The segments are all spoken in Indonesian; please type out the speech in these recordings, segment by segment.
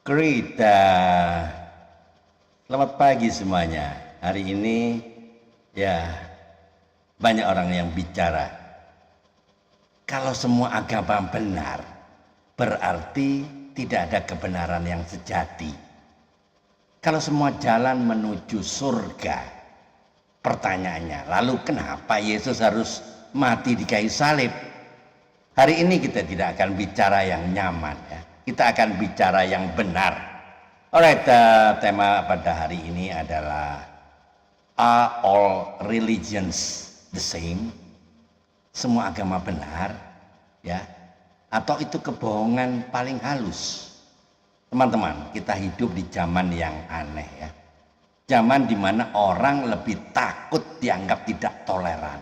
Great, selamat pagi semuanya. Hari ini ya banyak orang yang bicara. Kalau semua agama benar, berarti tidak ada kebenaran yang sejati. Kalau semua jalan menuju surga, pertanyaannya, lalu kenapa Yesus harus mati di kayu salib? Hari ini kita tidak akan bicara yang nyaman ya. Kita akan bicara yang benar. Alright, tema pada hari ini adalah Are all religions the same? Semua agama benar ya? Atau itu kebohongan paling halus? Teman-teman, kita hidup di zaman yang aneh ya. Zaman dimana orang lebih takut dianggap tidak toleran,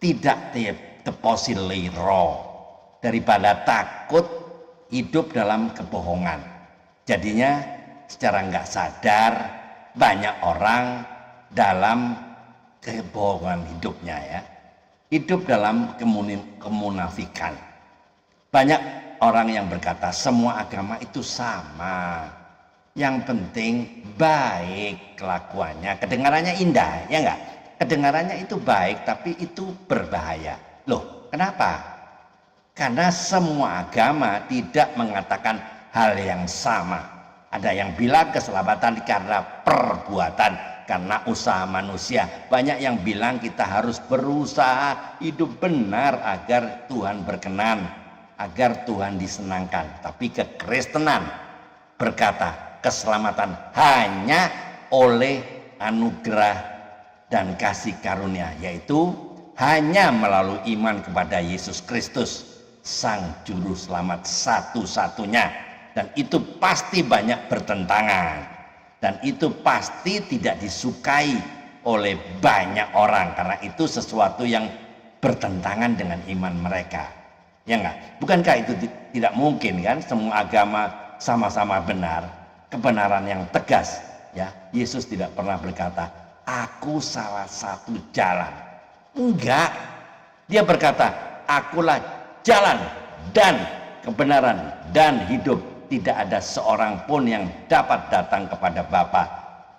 tidak depositly raw, daripada takut hidup dalam kebohongan. Jadinya secara nggak sadar banyak orang dalam kebohongan hidupnya ya, hidup dalam kemunafikan. Banyak orang yang berkata semua agama itu sama, yang penting baik kelakuannya. Kedengarannya indah ya nggak? Kedengarannya itu baik, tapi itu berbahaya. Loh, kenapa? Karena semua agama tidak mengatakan hal yang sama. Ada yang bilang keselamatan karena perbuatan, karena usaha manusia. Banyak yang bilang kita harus berusaha hidup benar agar Tuhan berkenan, agar Tuhan disenangkan. Tapi kekristenan berkata keselamatan hanya oleh anugerah dan kasih karunia, yaitu hanya melalui iman kepada Yesus Kristus, Sang Juru Selamat satu-satunya. Dan itu pasti banyak bertentangan, dan itu pasti tidak disukai oleh banyak orang, karena itu sesuatu yang bertentangan dengan iman mereka ya enggak? Bukankah itu tidak mungkin kan? Semua agama sama-sama benar, kebenaran yang tegas ya. Yesus tidak pernah berkata aku salah satu jalan, enggak. Dia berkata akulah jalan dan kebenaran dan hidup. Tidak ada seorang pun yang dapat datang kepada Bapa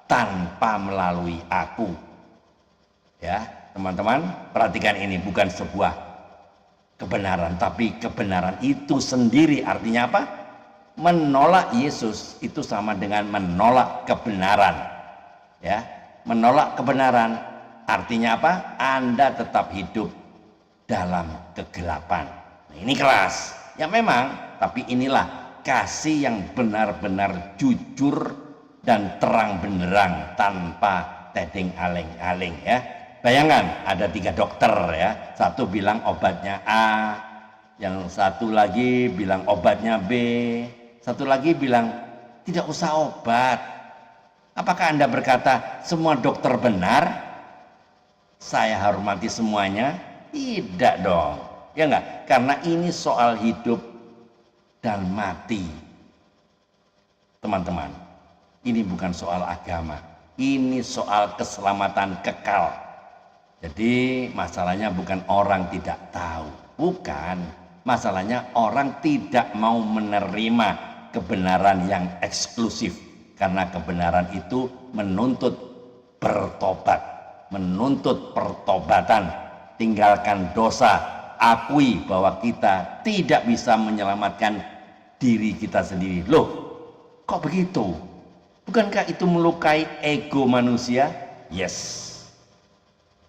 tanpa melalui aku. Ya, teman-teman, perhatikan ini bukan sebuah kebenaran, tapi kebenaran itu sendiri. Artinya apa? Menolak Yesus itu sama dengan menolak kebenaran. Ya, menolak kebenaran artinya apa? Anda tetap hidup dalam kegelapan. Nah, ini keras. Ya memang, tapi inilah kasih yang benar-benar jujur dan terang benderang tanpa tedeng aling-aling ya. Bayangkan ada 3 dokter ya, satu bilang obatnya A, yang satu lagi bilang obatnya B, satu lagi bilang tidak usah obat. Apakah Anda berkata semua dokter benar? Saya hormati semuanya? Tidak dong, ya enggak? Karena ini soal hidup dan mati. Teman-teman, ini bukan soal agama, ini soal keselamatan kekal. Jadi masalahnya bukan orang tidak tahu, bukan. Masalahnya orang tidak mau menerima kebenaran yang eksklusif, karena kebenaran itu menuntut bertobat, menuntut pertobatan. Tinggalkan dosa, akui bahwa kita tidak bisa menyelamatkan diri kita sendiri. Loh, kok begitu? Bukankah itu melukai ego manusia? Yes.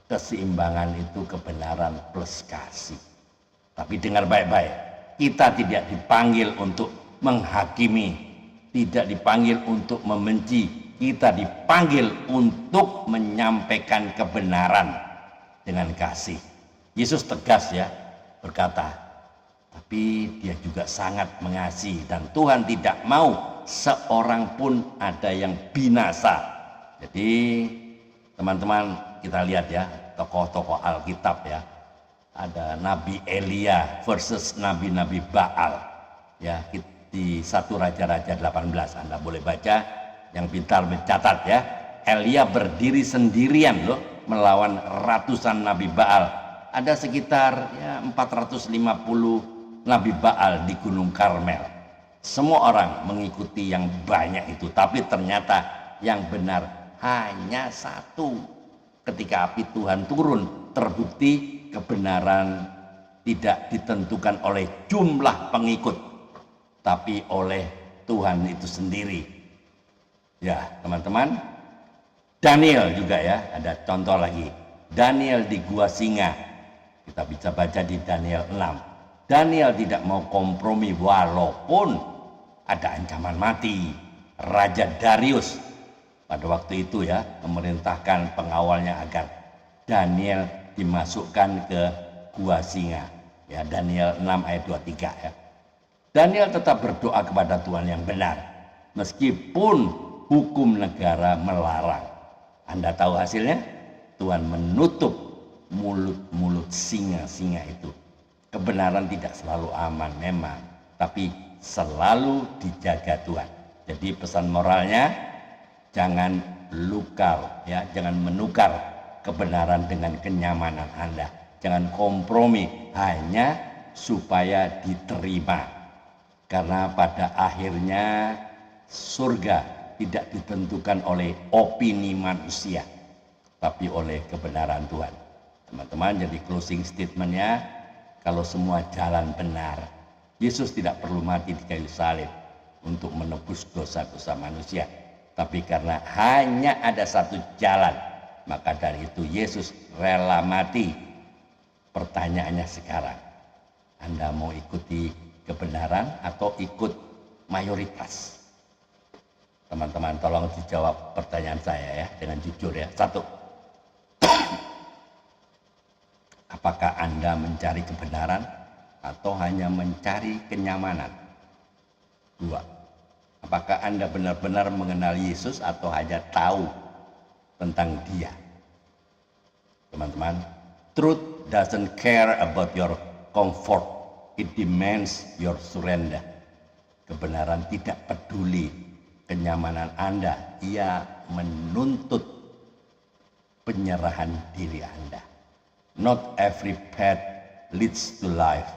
Keseimbangan itu kebenaran plus kasih. Tapi dengar baik-baik, kita tidak dipanggil untuk menghakimi, tidak dipanggil untuk membenci, kita dipanggil untuk menyampaikan kebenaran dengan kasih. Yesus tegas ya berkata, tapi dia juga sangat mengasihi, dan Tuhan tidak mau seorang pun ada yang binasa. Jadi teman-teman, kita lihat ya tokoh-tokoh Alkitab ya. Ada Nabi Elia versus Nabi-Nabi Baal ya, di 1 Raja-Raja 18. Anda boleh baca, yang pintar mencatat ya. Elia berdiri sendirian loh melawan ratusan Nabi Baal. Ada sekitar ya 450 Nabi Baal di Gunung Karmel. Semua orang mengikuti yang banyak itu, tapi ternyata yang benar hanya satu. Ketika api Tuhan turun, terbukti kebenaran tidak ditentukan oleh jumlah pengikut, tapi oleh Tuhan itu sendiri. Ya, teman-teman, Daniel juga ya, ada contoh lagi. Daniel di gua singa. Kita bisa baca di Daniel 6. Daniel tidak mau kompromi walaupun ada ancaman mati. Raja Darius pada waktu itu ya memerintahkan pengawalnya agar Daniel dimasukkan ke gua singa. Ya, Daniel 6 ayat 23 ya. Daniel tetap berdoa kepada Tuhan yang benar meskipun hukum negara melarang. Anda tahu hasilnya? Tuhan menutup mulut-mulut singa-singa itu. Kebenaran tidak selalu aman memang, tapi selalu dijaga Tuhan. Jadi pesan moralnya, jangan lukar ya, jangan menukar kebenaran dengan kenyamanan Anda. Jangan kompromi hanya supaya diterima. Karena pada akhirnya surga tidak ditentukan oleh opini manusia, tapi oleh kebenaran Tuhan. Teman-teman, jadi closing statementnya, kalau semua jalan benar, Yesus tidak perlu mati di kayu salib untuk menebus dosa-dosa manusia. Tapi karena hanya ada satu jalan, maka dari itu Yesus rela mati. Pertanyaannya sekarang, Anda mau ikuti kebenaran atau ikut mayoritas? Teman-teman, tolong dijawab pertanyaan saya ya dengan jujur ya. 1. Apakah Anda mencari kebenaran atau hanya mencari kenyamanan? 2. Apakah Anda benar-benar mengenal Yesus atau hanya tahu tentang Dia? Teman-teman, truth doesn't care about your comfort, it demands your surrender. Kebenaran tidak peduli kenyamanan Anda, ia menuntut penyerahan diri Anda. Not every path leads to life.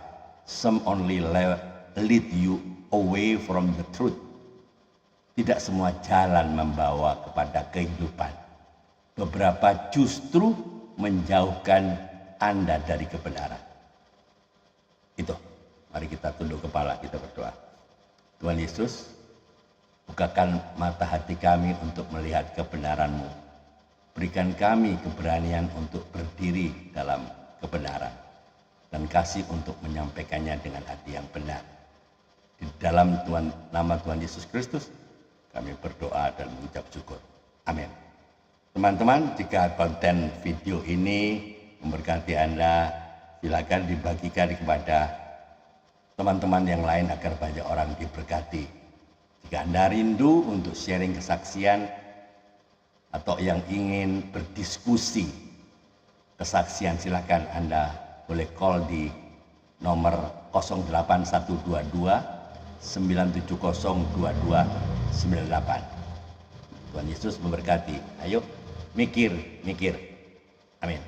Some only lead you away from the truth. Tidak semua jalan membawa kepada kehidupan. Beberapa justru menjauhkan Anda dari kebenaran. Itu. Mari kita tunduk kepala, kita berdoa. Tuhan Yesus, bukakan mata hati kami untuk melihat kebenaran-Mu. Berikan kami keberanian untuk berdiri dalam kebenaran dan kasih untuk menyampaikannya dengan hati yang benar. Di dalam nama Tuhan Yesus Kristus, kami berdoa dan mengucap syukur. Amin. Teman-teman, jika konten video ini memberkati Anda, silakan dibagikan kepada teman-teman yang lain agar banyak orang diberkati. Jika Anda rindu untuk sharing kesaksian atau yang ingin berdiskusi kesaksian, silakan Anda boleh call di nomor 08122 970 2298. Tuhan Yesus memberkati. Ayo mikir. Amin.